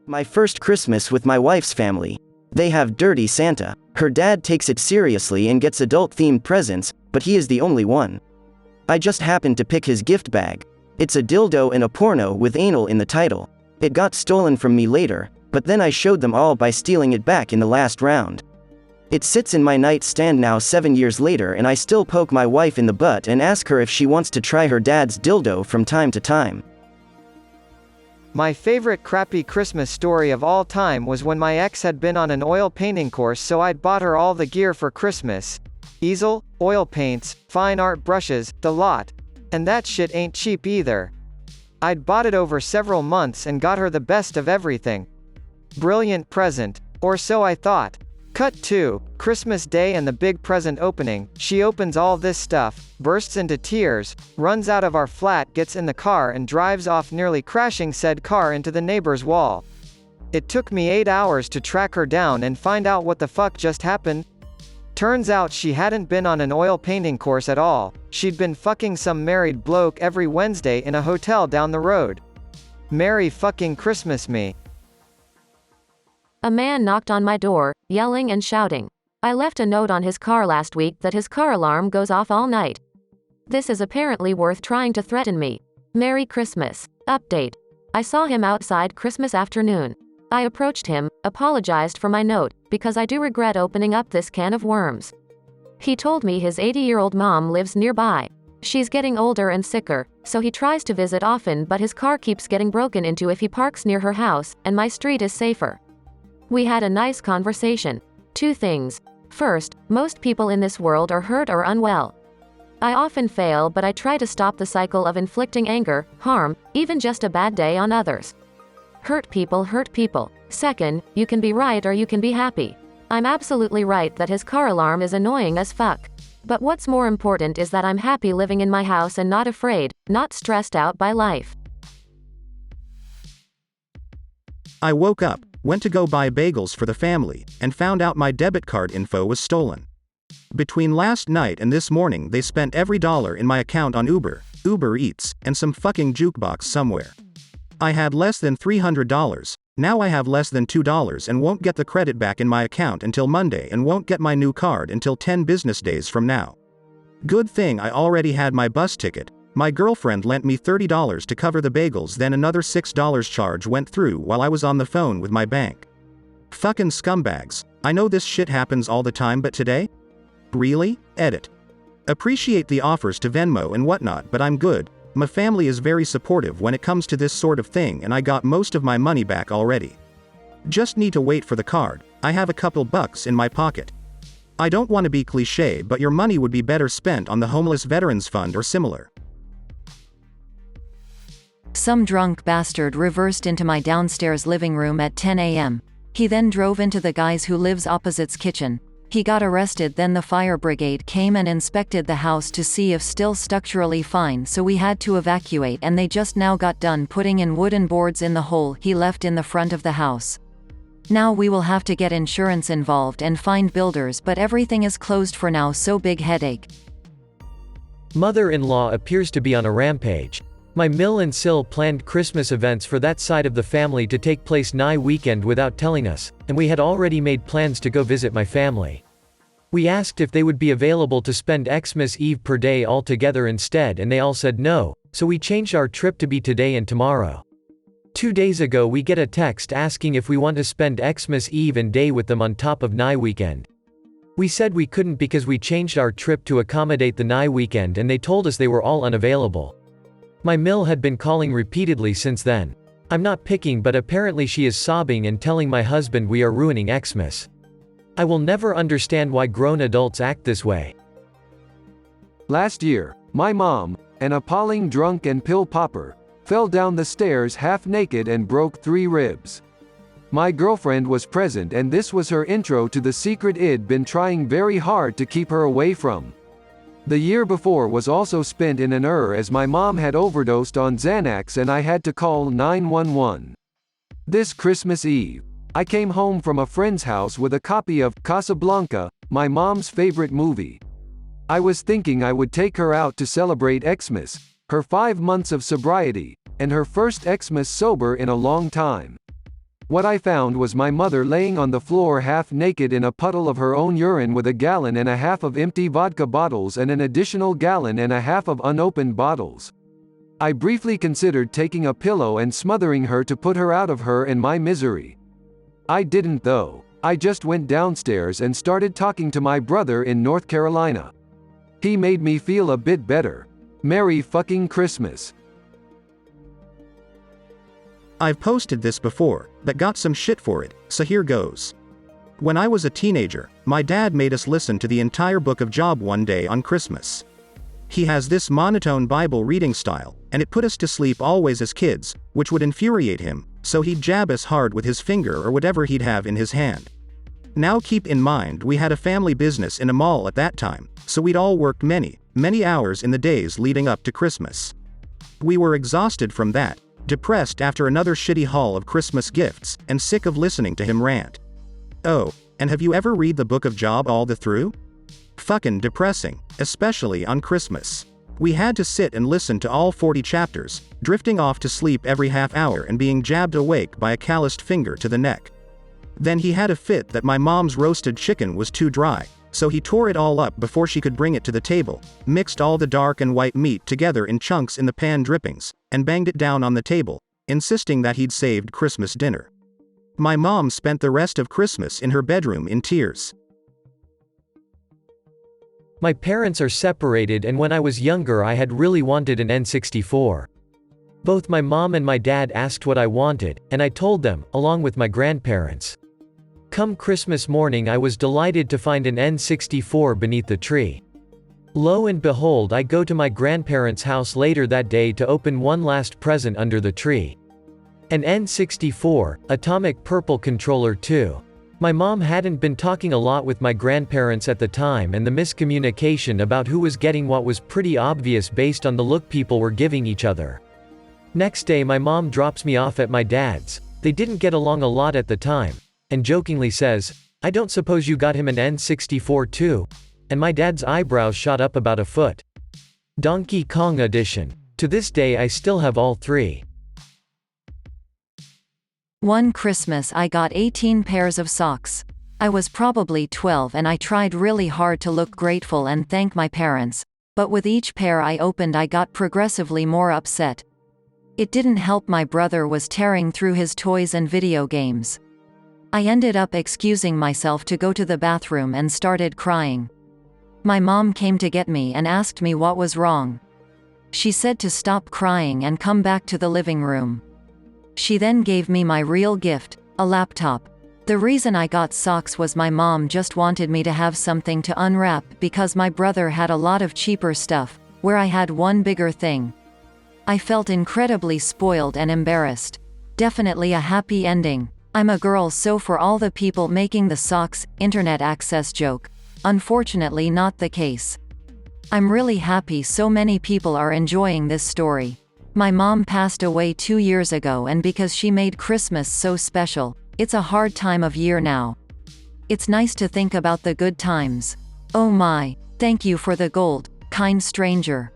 My first Christmas with my wife's family. They have Dirty Santa. Her dad takes it seriously and gets adult-themed presents, but he is the only one. I just happened to pick his gift bag. It's a dildo and a porno with anal in the title. It got stolen from me later, but then I showed them all by stealing it back in the last round. It sits in my nightstand now 7 years later, and I still poke my wife in the butt and ask her if she wants to try her dad's dildo from time to time. My favorite crappy Christmas story of all time was when my ex had been on an oil painting course, so I'd bought her all the gear for Christmas. Easel, oil paints, fine art brushes, the lot. And that shit ain't cheap either. I'd bought it over several months and got her the best of everything. Brilliant present. Or so I thought. Cut 2, Christmas Day and the big present opening. She opens all this stuff, bursts into tears, runs out of our flat, gets in the car and drives off, nearly crashing said car into the neighbor's wall. It took me 8 hours to track her down and find out what the fuck just happened. Turns out she hadn't been on an oil painting course at all. She'd been fucking some married bloke every Wednesday in a hotel down the road. Merry fucking Christmas me. A man knocked on my door, yelling and shouting. I left a note on his car last week that his car alarm goes off all night. This is apparently worth trying to threaten me. Merry Christmas. Update. I saw him outside Christmas afternoon. I approached him, apologized for my note, because I do regret opening up this can of worms. He told me his 80-year-old mom lives nearby. She's getting older and sicker, so he tries to visit often, but his car keeps getting broken into if he parks near her house, and my street is safer. We had a nice conversation. 2 things. First, most people in this world are hurt or unwell. I often fail, but I try to stop the cycle of inflicting anger, harm, even just a bad day on others. Hurt people hurt people. Second, you can be right or you can be happy. I'm absolutely right that his car alarm is annoying as fuck. But what's more important is that I'm happy living in my house and not afraid, not stressed out by life. I woke up, went to go buy bagels for the family, and found out my debit card info was stolen. Between last night and this morning they spent every dollar in my account on Uber, Uber Eats, and some fucking jukebox somewhere. I had less than $300, now I have less than $2 and won't get the credit back in my account until Monday and won't get my new card until 10 business days from now. Good thing I already had my bus ticket. My girlfriend lent me $30 to cover the bagels, then another $6 charge went through while I was on the phone with my bank. Fucking scumbags. I know this shit happens all the time, but today? Really? Edit. Appreciate the offers to Venmo and whatnot, but I'm good. My family is very supportive when it comes to this sort of thing, and I got most of my money back already. Just need to wait for the card. I have a couple bucks in my pocket. I don't want to be cliche, but your money would be better spent on the Homeless Veterans Fund or similar. Some drunk bastard reversed into my downstairs living room at 10 a.m. He then drove into the guy's who lives opposite's kitchen. He got arrested, then the fire brigade came and inspected the house to see if still structurally fine, so we had to evacuate, and they just now got done putting in wooden boards in the hole he left in the front of the house. Now we will have to get insurance involved and find builders, but everything is closed for now, so big headache. Mother-in-law appears to be on a rampage. My Mill and Sil planned Christmas events for that side of the family to take place nigh weekend without telling us, and we had already made plans to go visit my family. We asked if they would be available to spend Xmas Eve per day all together instead, and they all said no, so we changed our trip to be today and tomorrow. 2 days ago we get a text asking if we want to spend Xmas Eve and day with them on top of nigh weekend. We said we couldn't because we changed our trip to accommodate the nigh weekend, and they told us they were all unavailable. My Mill had been calling repeatedly since then. I'm not picking, but apparently she is sobbing and telling my husband we are ruining Xmas. I will never understand why grown adults act this way. Last year, my mom, an appalling drunk and pill popper, fell down the stairs half naked and broke 3 ribs. My girlfriend was present, and this was her intro to the secret I'd been trying very hard to keep her away from. The year before was also spent in an as my mom had overdosed on Xanax and I had to call 911. This Christmas Eve, I came home from a friend's house with a copy of Casablanca, my mom's favorite movie. I was thinking I would take her out to celebrate Xmas, her 5 months of sobriety, and her first Xmas sober in a long time. What I found was my mother laying on the floor half naked in a puddle of her own urine with 1.5 gallons of empty vodka bottles and an additional 1.5 gallons of unopened bottles. I briefly considered taking a pillow and smothering her to put her out of her and my misery. I didn't though. I just went downstairs and started talking to my brother in North Carolina. He made me feel a bit better. Merry fucking Christmas. I've posted this before, but got some shit for it, so here goes. When I was a teenager, my dad made us listen to the entire book of Job one day on Christmas. He has this monotone Bible reading style, and it put us to sleep always as kids, which would infuriate him, so he'd jab us hard with his finger or whatever he'd have in his hand. Now keep in mind we had a family business in a mall at that time, so we'd all worked many hours in the days leading up to Christmas. We were exhausted from that, depressed after another shitty haul of Christmas gifts, and sick of listening to him rant. Oh, and have you ever read the book of Job all the through? Fucking depressing, especially on Christmas. We had to sit and listen to all 40 chapters, drifting off to sleep every half hour and being jabbed awake by a calloused finger to the neck. Then he had a fit that my mom's roasted chicken was too dry, so he tore it all up before she could bring it to the table, mixed all the dark and white meat together in chunks in the pan drippings, and banged it down on the table, insisting that he'd saved Christmas dinner. My mom spent the rest of Christmas in her bedroom in tears. My parents are separated, and when I was younger I had really wanted an N64. Both my mom and my dad asked what I wanted, and I told them, along with my grandparents. Come Christmas morning I was delighted to find an N64 beneath the tree. Lo and behold, I go to my grandparents' house later that day to open one last present under the tree. An N64, Atomic Purple controller too. My mom hadn't been talking a lot with my grandparents at the time, and the miscommunication about who was getting what was pretty obvious based on the look people were giving each other. Next day my mom drops me off at my dad's. They didn't get along a lot at the time, and jokingly says, "I don't suppose you got him an N64 too?" And my dad's eyebrows shot up about a foot. Donkey Kong edition. To this day I still have all three. One Christmas I got 18 pairs of socks. I was probably 12 and I tried really hard to look grateful and thank my parents, but with each pair I opened I got progressively more upset. It didn't help my brother was tearing through his toys and video games. I ended up excusing myself to go to the bathroom and started crying. My mom came to get me and asked me what was wrong. She said to stop crying and come back to the living room. She then gave me my real gift, a laptop. The reason I got socks was my mom just wanted me to have something to unwrap because my brother had a lot of cheaper stuff, where I had one bigger thing. I felt incredibly spoiled and embarrassed. Definitely a happy ending. I'm a girl, so for all the people making the socks, internet access joke, unfortunately not the case. I'm really happy so many people are enjoying this story. My mom passed away 2 years ago, and because she made Christmas so special, it's a hard time of year now. It's nice to think about the good times. Oh my, thank you for the gold, kind stranger.